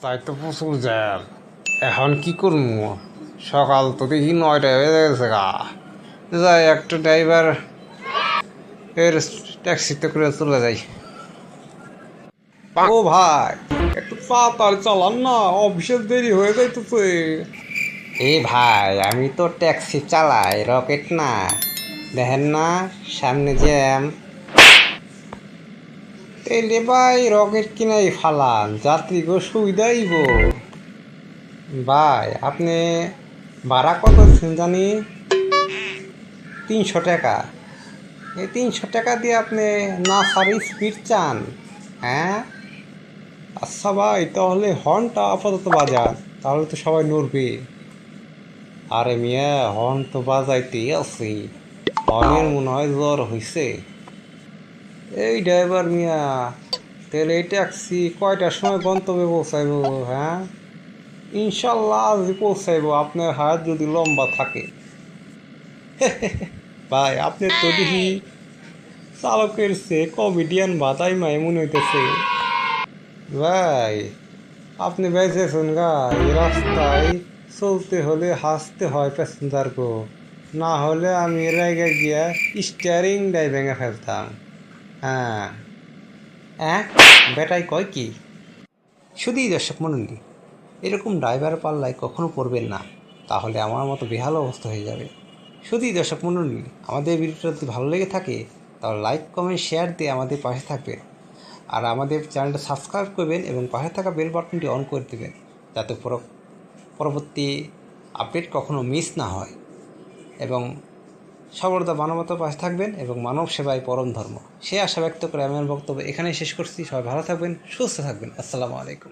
রাস্তায় তো প্রচুর জ্যাম। এখন কি করবো? সকাল তো দেখি 9টা বেজে গেছে গা। যাই একটা ড্রাইভার এর ট্যাক্সিতে করে চলে যাই। ও ভাই, একটু তাড়াতাড়ি চালান না, অফিসের দেরি হয়ে যাইতেছে। এই ভাই, আমি তো ট্যাক্সি চালাই, রকেট না। দেখেন না সামনে জ্যাম। তেলে ভাই রকেট কিনাই ফালান, যাত্রীকে সুবিধাইব। ভাই আপনি ভাড়া কত দিচ্ছেন জানি? 300 টাকা। এই 300 টাকা দিয়ে আপনি না সারি স্পিড চান? হ্যাঁ আচ্ছা ভাই, তাহলে হর্নটা আপাতত বাজান, তাহলে তো সবাই নড়বে। আরে মিয়া, হর্ন তো বাজাইতেই আছি, হর্নের মনে হয় জ্বর হইছে। এই ড্রাইভার মিয়া, তাহলে এই ট্যাক্সি কয়টার সময় গন্তব্যে পৌঁছাইব? হ্যাঁ, ইনশাল্লাহ আজই পৌঁছাইব, আপনার হাত যদি লম্বা থাকে। ভাই আপনার তো দেখি চালকের চেয়ে কমেডিয়ান বাদাই মাই মনে হইতেছে। ভাই আপনি বেঁচেছেন গা, এই রাস্তায় চলতে হলে হাসতে হয় প্যাসেঞ্জারকে, না হলে আমি রেগে গিয়া স্টিয়ারিংটাই ভেঙে ফেলতাম। হ্যাঁ হ্যাঁ, বেটাই কয় কি? শুধুই দর্শক মণ্ডলী, এরকম ড্রাইভার পাল্লায় কখনো পড়বেন না, তাহলে আমার মতো বেহাল অবস্থা হয়ে যাবে। শুধুই দর্শক মণ্ডলী, আমাদের ভিডিওটা যদি ভালো লেগে থাকে তাহলে লাইক কমেন্ট শেয়ার দিয়ে আমাদের পাশে থাকবেন, আর আমাদের চ্যানেলটা সাবস্ক্রাইব করবেন এবং পাশে থাকা বেল বাটনটি অন করে দেবেন, যাতে পরবর্তী আপডেট কখনো মিস না হয়। এবং সর্বদা মানবতার পাশে থাকবেন এবং মানব সেবাই পরম ধর্ম, সে আশা ব্যক্ত করে আমি আমার বক্তব্য এখানেই শেষ করছি। সবাই ভালো থাকবেন, সুস্থ থাকবেন। আসসালামু আলাইকুম।